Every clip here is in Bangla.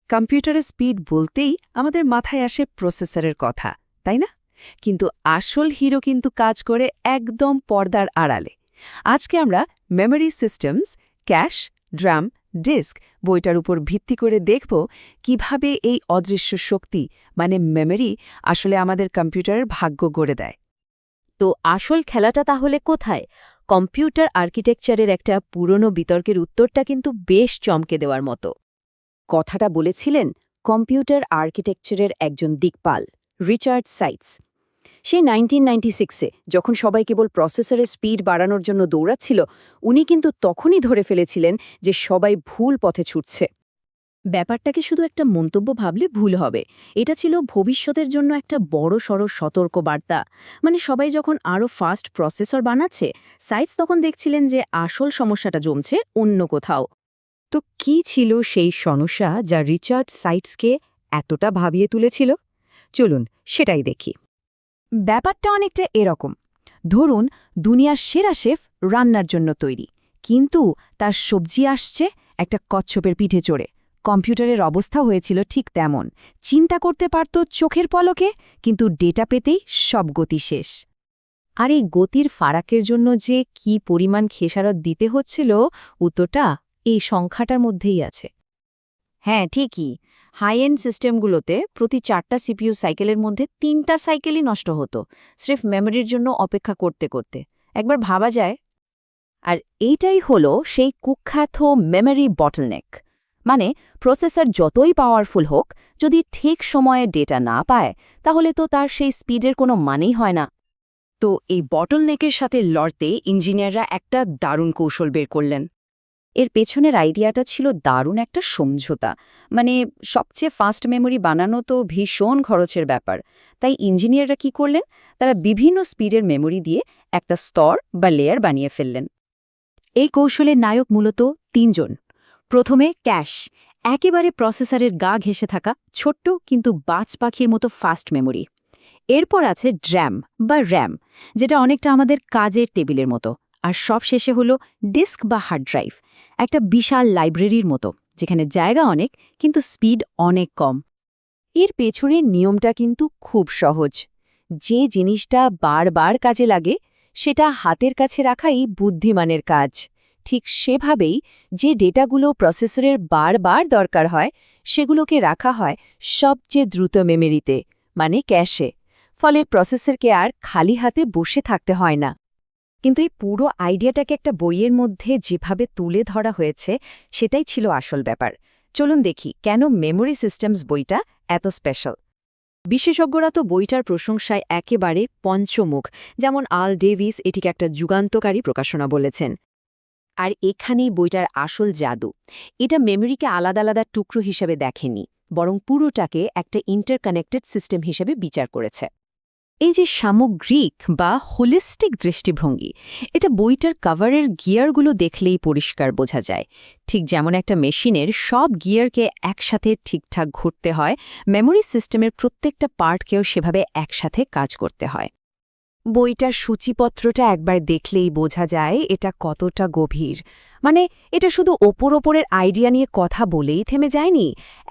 কম্পিউটারের স্পিড বলতেই আমাদের মাথায় আসে প্রসেসরের কথা, তাই না? কিন্তু আসল হিরো কিন্তু কাজ করে একদম পর্দার আড়ালে। আজকে আমরা memory systems, cache, DRAM, disk বইটার উপর ভিত্তি করে দেখব কিভাবে এই অদৃশ্য শক্তি মানে মেমরি আসলে আমাদের কম্পিউটারের ভাগ্য গড়ে দেয়। তো আসল খেলাটা তাহলে কোথায়? কম্পিউটার আর্কিটেকচারের একটা পুরনো বিতর্কের উত্তরটা কিন্তু বেশ চমকে দেওয়ার মতো। কথাটা বলেছিলেন কম্পিউটার আর্কিটেকচারের একজন দিকপাল, রিচার্ড সাইটস। সে 1996-এ যখন সবাই কেবল প্রসেসরের স্পিড বাড়ানোর জন্য দৌড়াচ্ছিল, উনি কিন্তু তখনই ধরে ফেলেছিলেন যে সবাই ভুল পথে ছুটছে। ব্যাপারটাকে শুধু একটা মন্তব্য ভাবলে ভুল হবে। এটা ছিল ভবিষ্যতের জন্য একটা বড়সড় সতর্ক বার্তা। মানে সবাই যখন আরও ফাস্ট প্রসেসর বানাচ্ছে, সাইটস তখন দেখছিলেন যে আসল সমস্যাটা জমছে অন্য কোথাও। তো কি ছিল সেই সমস্যা যা রিচার্ড সাইটসকে এতটা ভাবিয়ে তুলেছিল? চলুন সেটাই দেখি। ব্যাপারটা অনেকটা এরকম। ধরুন দুনিয়ার সেরা শেফ রান্নার জন্য তৈরি, কিন্তু তার সবজি আসছে একটা কচ্ছপের পিঠে চড়ে। কম্পিউটারের অবস্থা হয়েছিল ঠিক তেমন। চিন্তা করতে পারত চোখের পলকে, কিন্তু ডেটা পেতেই সব গতি শেষ। আর এই গতির ফারাকের জন্য যে কি পরিমাণ খেসারত দিতে হচ্ছিল, উত্তরটা এই সংখ্যাটার মধ্যেই আছে। হ্যাঁ, ঠিকই। হাই এন্ড সিস্টেমগুলোতে প্রতি 4টা সিপিইউ সাইকেলের মধ্যে 3টা সাইকেলই নষ্ট হতো, স্রেফ মেমোরির জন্য অপেক্ষা করতে করতে। একবার ভাবা যায়। আর এইটাই হলো সেই কুখ্যাত মেমরি বটলনেক। মানে প্রসেসর যতই পাওয়ারফুল হোক, যদি ঠিক সময়ে ডেটা না পায়, তাহলে তো তার সেই স্পিডের কোনো মানেই হয় না। তো এই বটলনেকের সাথে লড়তে ইঞ্জিনিয়াররা একটা দারুণ কৌশল বের করলেন। এর পেছনের আইডিয়াটা ছিল দারুণ একটা সমঝোতা। মানে সবচেয়ে ফাস্ট মেমরি বানানো তো ভীষণ খরচের ব্যাপার। তাই ইঞ্জিনিয়াররা কি করলেন? তারা বিভিন্ন স্পিডের মেমরি দিয়ে একটা স্তর বা লেয়ার বানিয়ে ফেললেন। এই কৌশলের নায়ক মূলত 3 জন। প্রথমে ক্যাশ, একেবারে প্রসেসরের গা ঘেঁষে থাকা ছোট্ট কিন্তু বাজ পাখির মতো ফাস্ট মেমরি। এরপর আছে ড্র্যাম বা র্যাম, যেটা অনেকটা আমাদের কাজের টেবিলের মতো। আর সব শেষে হলো ডিস্ক বা হার্ড ড্রাইভ, একটা বিশাল লাইব্রেরির মতো, যেখানে জায়গা অনেক কিন্তু স্পিড অনেক কম। এর পেছনের নিয়মটা কিন্তু খুব সহজ। যে জিনিসটা বারবার কাজে লাগে সেটা হাতের কাছে রাখাই বুদ্ধিমানের কাজ। ঠিক সেভাবেই যে ডেটাগুলো প্রসেসরের বারবার দরকার হয়, সেগুলোকে রাখা হয় সবচেয়ে দ্রুত মেমোরিতে, মানে ক্যাশে। ফলে প্রসেসরকে আর খালি হাতে বসে থাকতে হয় না। কিন্তু এই পুরো আইডিয়াটাকে একটা বইয়ের মধ্যে যেভাবে তুলে ধরা হয়েছে, সেটাই ছিল আসল ব্যাপার। চলুন দেখি কেন মেমোরি সিস্টেমস বইটা এত স্পেশাল। বিশেষজ্ঞরা তো বইটার প্রশংসায় একেবারে পঞ্চমুখ। যেমন আল ডেভিস এটিকে একটা যুগান্তকারী প্রকাশনা বলেছেন। আর এখানেই বইটার আসল জাদু। এটা মেমোরিকে আলাদা আলাদা টুকরো হিসেবে দেখেনি, বরং পুরোটাকে একটা ইন্টারকানেক্টেড সিস্টেম হিসেবে বিচার করেছে। এই যে সামগ্রিক বা হোলিস্টিক দৃষ্টিভঙ্গি, এটা বইটার কভারের গিয়ারগুলো দেখলেই পরিষ্কার বোঝা যায়। ঠিক যেমন একটা মেশিনের সব গিয়ারকে একসাথে ঠিকঠাক ঘুরতে হয়, মেমোরি সিস্টেমের প্রত্যেকটা পার্টকেও সেভাবে একসাথে কাজ করতে হয়। বইটার সূচিপত্রটা একবার দেখলেই বোঝা যায় এটা কতটা গভীর। মানে এটা শুধু ওপরের আইডিয়া নিয়ে কথা বলেই থেমে যায়নি,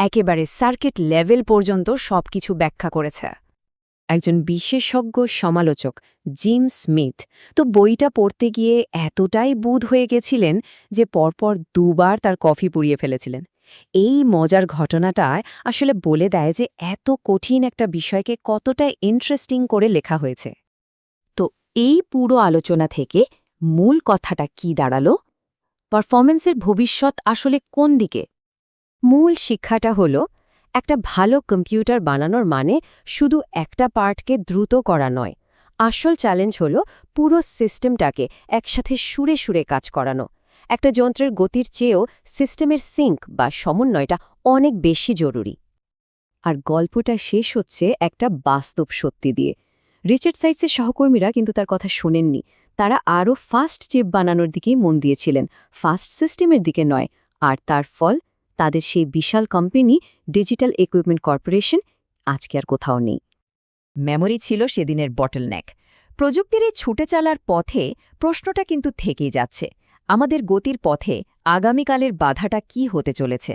একেবারে সার্কিট লেভেল পর্যন্ত সবকিছু ব্যাখ্যা করেছে। একজন বিশেষজ্ঞ সমালোচক জিম স্মিথ তো বইটা পড়তে গিয়ে এতটাই বুঁদ হয়ে গেছিলেন যে পরপর 2বার তার কফি পুড়িয়ে ফেলেছিলেন। এই মজার ঘটনাটা আসলে বলে দেয় যে এত কঠিন একটা বিষয়কে কতটা ইন্টারেস্টিং করে লেখা হয়েছে। তো এই পুরো আলোচনা থেকে মূল কথাটা কি দাঁড়ালো? পারফরম্যান্সের ভবিষ্যৎ আসলে কোন দিকে? মূল শিক্ষাটা হলো, একটা ভালো কম্পিউটার বানানোর মানে শুধু একটা পার্টকে দ্রুত করা নয়। আসল চ্যালেঞ্জ হলো পুরো সিস্টেমটাকে একসাথে সুরে সুরে কাজ করানো। একটা যন্ত্রের গতির চেয়েও সিস্টেমের সিঙ্ক বা সমন্বয়টা অনেক বেশি জরুরি। আর গল্পটা শেষ হচ্ছে একটা বাস্তব সত্যি দিয়ে। রিচার্ড সাইটসের সহকর্মীরা কিন্তু তার কথা শোনেননি। তারা আরও ফাস্ট চিপ বানানোর দিকেই মন দিয়েছিলেন, ফাস্ট সিস্টেমের দিকে নয়। আর তার ফল, তাদের সেই বিশাল কোম্পানি ডিজিটাল ইকুইপমেন্ট কর্পোরেশন আজকে আর কোথাও নেই। মেমোরি ছিল সেদিনের বটলনেক। প্রযুক্তির এই ছুটে চলার পথে প্রশ্নটা কিন্তু থেকেই যাচ্ছে, আমাদের গতির পথে আগামীকালের বাধাটা কি হতে চলেছে।